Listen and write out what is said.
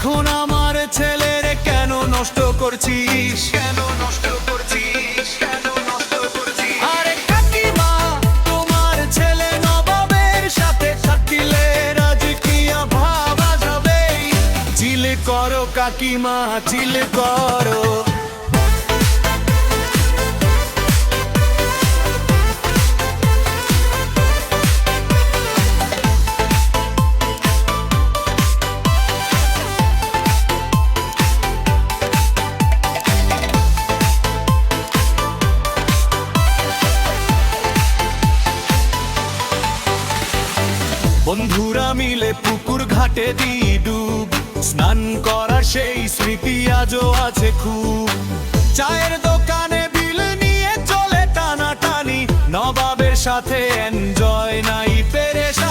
এখন আমার ছেলের কেন নষ্ট করছিস, কেন নষ্ট করছিস, কেন নষ্ট করছিস? আরে কাকিমা, তোমার ছেলে নবাবের সাথে থাকিলে রাজকীয় ভাবা যাবে। চিল করো কাকিমা, চিল করো। বন্ধুরা মিলে পুকুর ঘাটে দিই ডুব, স্নান করার সেই স্মৃতি আজও আছে খুব। চায়ের দোকানে বিল নিয়ে চলে টানাটানি, নবাবের সাথে এনজয় নাই পেরেশানি।